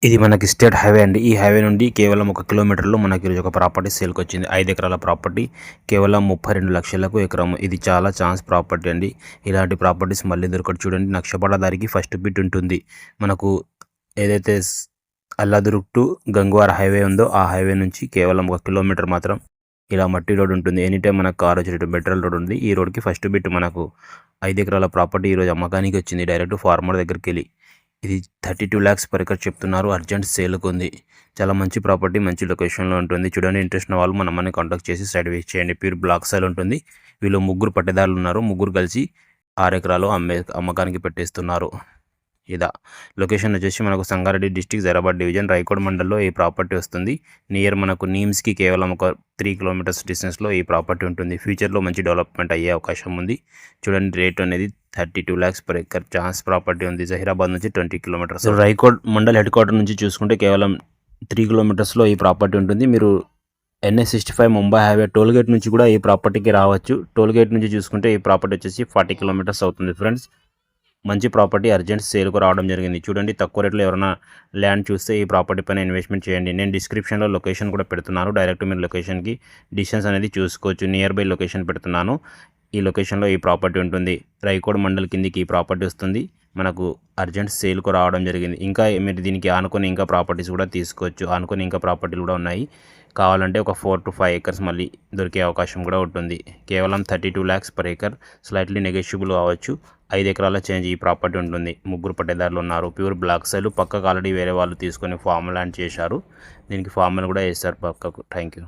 ఇది మనకి state highway అండి. ఈ హైవే నుండి కేవలం 1 కిలోమీటర్‌లో మనకి ఈరోజు ఒక ప్రాపర్టీ సేల్‌కొచ్చింది. 5 ఎకరాల ప్రాపర్టీ కేవలం 32 లక్షలకు ఎకరం. ఇది చాలా ఛాన్స్ ప్రాపర్టీ అండి. ఇలాంటి ప్రాపర్టీస్ మళ్ళీ దొరకదు. చూడండి, నక్షపడదారికి ఫస్ట్ బిట్ ఉంటుంది. మనకు ఏదైతే అల్లాదుర్గ్ టు గంగ్వార్ హైవే ఉందో ఆ హైవే నుంచి కేవలం 1 కిలోమీటర్ మాత్రం ఇలా మట్టి రోడ్ ఉంటుంది. ఎనీ టైం మనకు కార్ వచ్చేటట్టు మెటల్ రోడ్ ఉంది. ఈ రోడ్‌కి ఫస్ట్ బిట్ మనకు 5 ఎకరాల ప్రాపర్టీ ఈరోజు అమ్మకానికి వచ్చింది. డైరెక్ట్ ఫార్మర్ దగ్గరికెళ్ళి. ఇది 32 lakhs పర్ ఎకర్ చెప్తున్నారు. అర్జెంట్ సేల్‌కు ఉంది. చాలా మంచి ప్రాపర్టీ, మంచి లొకేషన్‌లో ఉంటుంది. చూడండి, ఇంట్రెస్ట్ ఉన్న వాళ్ళు మనల్ని కాంటాక్ట్ చేసి సైట్ విజిట్ చేయండి. ప్యూర్ బ్లాక్ సైల్ ఉంటుంది. వీళ్ళు ముగ్గురు పట్టేదారులు ఉన్నారు. ముగ్గురు కలిసి 6 ఎకరాలు అమ్మకానికి పెట్టేస్తున్నారు. ఇదా లొకేషన్ వచ్చేసి మనకు సంగారెడ్డి డిస్ట్రిక్ట్, జైరాబాద్ డివిజన్, రాయకోడ్ మండల్లో ఈ ప్రాపర్టీ వస్తుంది. నియర్ మనకు నీమ్స్కి కేవలం ఒక 3 kilometers డిస్టెన్స్లో ఈ ప్రాపర్టీ ఉంటుంది. ఫ్యూచర్లో మంచి డెవలప్మెంట్ అయ్యే అవకాశం ఉంది. చూడండి, రేట్ అనేది 32 lakhs per acre chance property ఉంది. జహీరాబాద్ నుంచి 20 kilometers. Raikode mandal head quarter నుంచి చూసుకుంటే కేవలం 3 kilometersలో ఈ ప్రాపర్టీ ఉంటుంది. మీరు NH65 ముంబై హైవే టోల్గేట్ నుంచి కూడా ఈ ప్రాపర్టీకి రావచ్చు. టోల్గేట్ నుంచి చూసుకుంటే ఈ ప్రాపర్టీ వచ్చేసి 40 kilometers అవుతుంది. ఫ్రెండ్స్, మంచి ప్రాపర్టీ అర్జెంట్ సేల్‌కు రావడం జరిగింది. చూడండి, తక్కువ రేట్లో ఎవరైనా ల్యాండ్ చూస్తే ఈ ప్రాపర్టీ పైన ఇన్వెస్ట్మెంట్ చేయండి. నేను డిస్క్రిప్షన్‌లో లొకేషన్ కూడా పెడుతున్నాను. డైరెక్ట్ మీరు లొకేషన్‌కి డిస్టెన్స్ అనేది చూసుకోవచ్చు. నియర్ బై లొకేషన్ పెడుతున్నాను. ఈ లొకేషన్‌లో ఈ ప్రాపర్టీ ఉంటుంది. రాయకోడ్ మండల్ కిందికి ఈ ప్రాపర్టీ వస్తుంది. మనకు అర్జెంట్ సేల్‌కు రావడం జరిగింది. ఇంకా మీరు దీనికి ఆనుకొని ఇంకా ప్రాపర్టీస్ కూడా తీసుకోవచ్చు. ఆనుకొని ఇంకా ప్రాపర్టీలు కూడా ఉన్నాయి. కావాలంటే ఒక 4 to 5 acres మళ్ళీ దొరికే అవకాశం కూడా ఉంటుంది. కేవలం 32 lakhs per acre, slightly negotiable కావచ్చు. 5 ఎకరాల చేంజ్ ఈ ప్రాపర్టీ ఉంటుంది. ముగ్గురు పట్టేదారులు ఉన్నారు. Pure black soil. పక్కకు ఆల్రెడీ వేరే వాళ్ళు తీసుకొని ఫామ్ ల్యాండ్ చేశారు. దీనికి ఫామ్ కూడా వేస్తారు పక్కకు. Thank you.